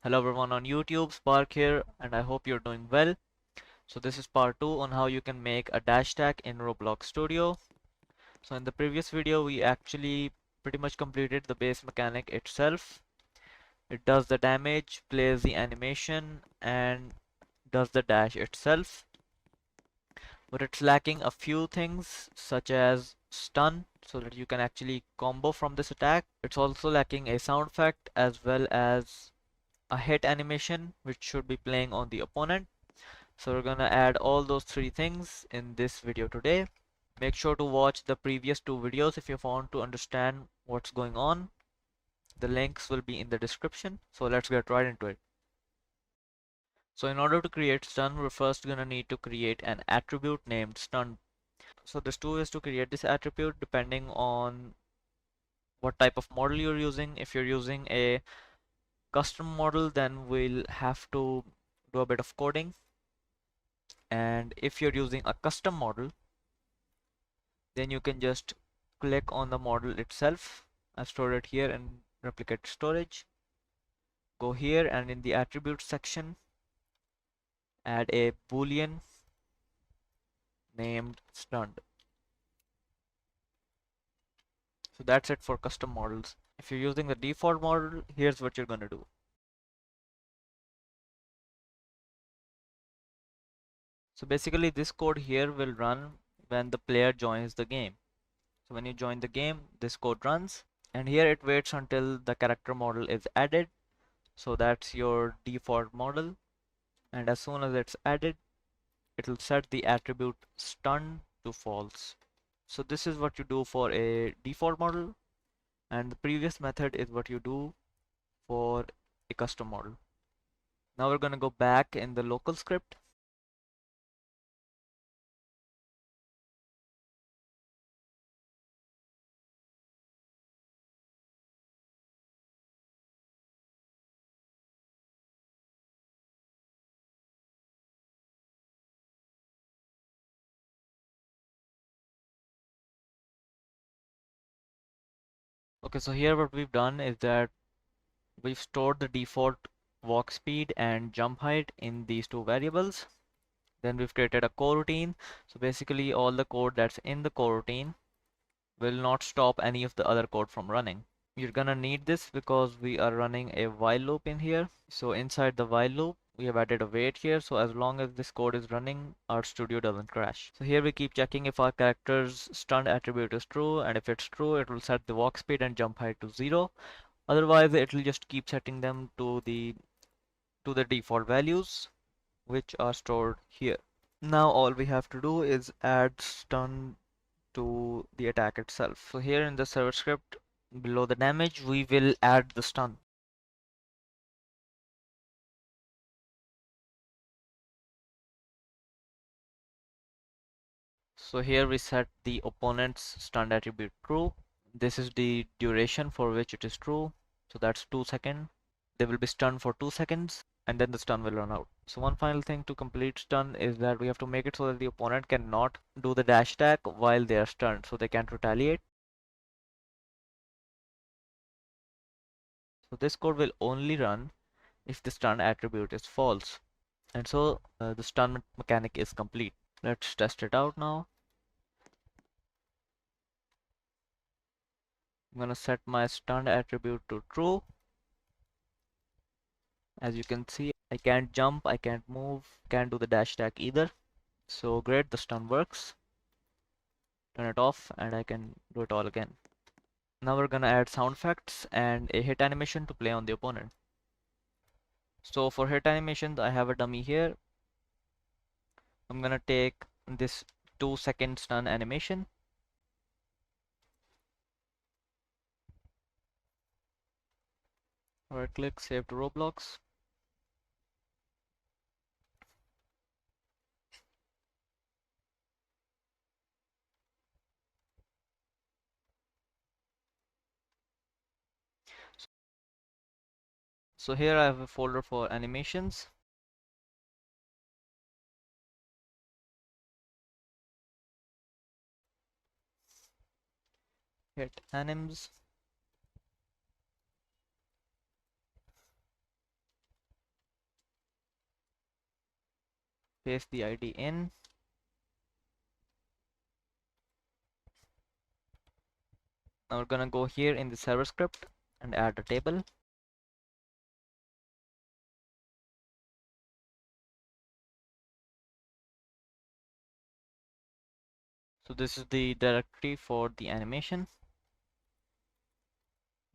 Hello everyone on YouTube, Spark here, and I hope you're doing well. So this is part 2 on how you can make a dash tag in Roblox Studio. So in the previous video, we actually pretty much completed the base mechanic itself. It does the damage, plays the animation, and does the dash itself. But it's lacking a few things such as stun, so that you can actually combo from this attack. It's also lacking a sound effect as well as a hit animation which should be playing on the opponent. So we're gonna add all those three things in this video today. Make sure to watch the previous two videos if you want to understand what's going on. The links will be in the description. So let's get right into it. So in order to create stun, we're first gonna need to create an attribute named stun. So there's two ways to create this attribute depending on what type of model you're using. If you're using a custom model, then we'll have to do a bit of coding. And if you're using a custom model, then you can just click on the model itself. I've stored it here in replicate storage. Go here and in the attributes section, add a boolean named stunned. So that's it for custom models. If you're using the default model, here's what you're gonna do. So basically this code here will run when the player joins the game. So when you join the game, this code runs, and here it waits until the character model is added. So that's your default model, and as soon as it's added, it will set the attribute stun to false. So this is what you do for a default model, and the previous method is what you do for a custom model. Now we're going to go back in the local script. Okay, so here what we've done is that we've stored the default walk speed and jump height in these two variables. Then we've created a coroutine. So basically all the code that's in the coroutine will not stop any of the other code from running. You're gonna need this because we are running a while loop in here. So inside the while loop, we have added a wait here. So as long as this code is running, our studio doesn't crash. So here we keep checking if our character's stunned attribute is true, and if it's true, it will set the walk speed and jump height to 0. Otherwise, it will just keep setting them to the default values, which are stored here. Now all we have to do is add stun to the attack itself. So here in the server script below the damage, we will add the stun. So here we set the opponent's stun attribute true. This is the duration for which it is true. So that's 2 seconds. They will be stunned for 2 seconds and then the stun will run out. So one final thing to complete stun is that we have to make it so that the opponent cannot do the dash attack while they are stunned, so they can't retaliate. So this code will only run if the stun attribute is false. And so the stun mechanic is complete. Let's test it out now. I'm gonna set my stun attribute to true. As you can see, I can't jump, I can't move, can't do the dash attack either. So great, the stun works. Turn it off and I can do it all again. Now we're gonna add sound effects and a hit animation to play on the opponent. So for hit animations, I have a dummy here. I'm gonna take this 2-second stun animation. Right click, save to Roblox. So here I have a folder for animations. Hit anims. paste the ID in. Now we're gonna go here in the server script and add a table. So this is the directory for the animation.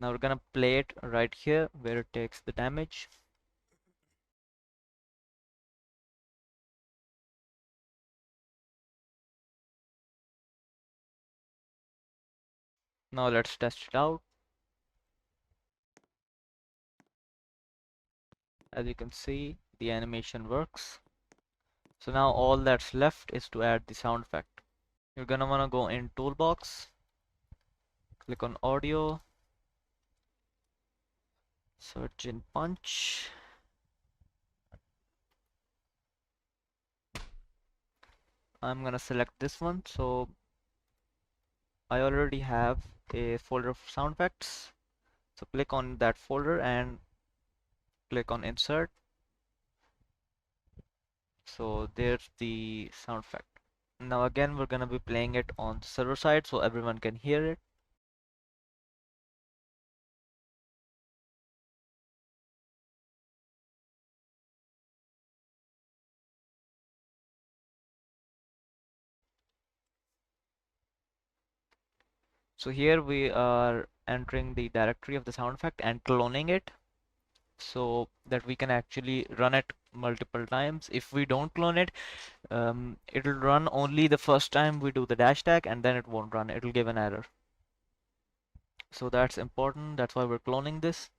Now we're gonna play it right here where it takes the damage. Now let's test it out. As you can see, the animation works. So now all that's left is to add the sound effect. You're gonna wanna go in Toolbox, click on Audio, search in Punch. I'm gonna select this one. So I already have a folder of sound effects. So click on that folder and click on Insert. So there's the sound effect. Now again, we're gonna be playing it on the server side so everyone can hear it. So here we are entering the directory of the sound effect and cloning it so that we can actually run it multiple times. If we don't clone it, it'll run only the first time we do the dash tag and then it won't run. It'll give an error. So that's important. That's why we're cloning this.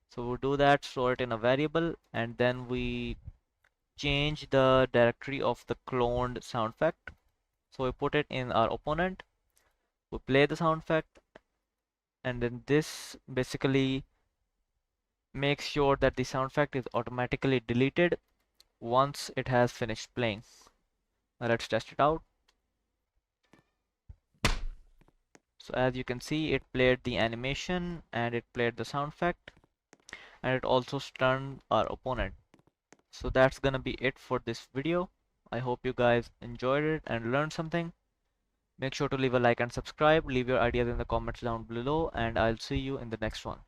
So we'll do that, store it in a variable, and then we change the directory of the cloned sound effect. So we put it in our opponent, we play the sound effect, and then this basically makes sure that the sound effect is automatically deleted once it has finished playing. Now let's test it out. So as you can see, it played the animation and it played the sound effect, and it also stunned our opponent. So that's gonna be it for this video. I hope you guys enjoyed it and learned something. Make sure to leave a like and subscribe. Leave your ideas in the comments down below, and I'll see you in the next one.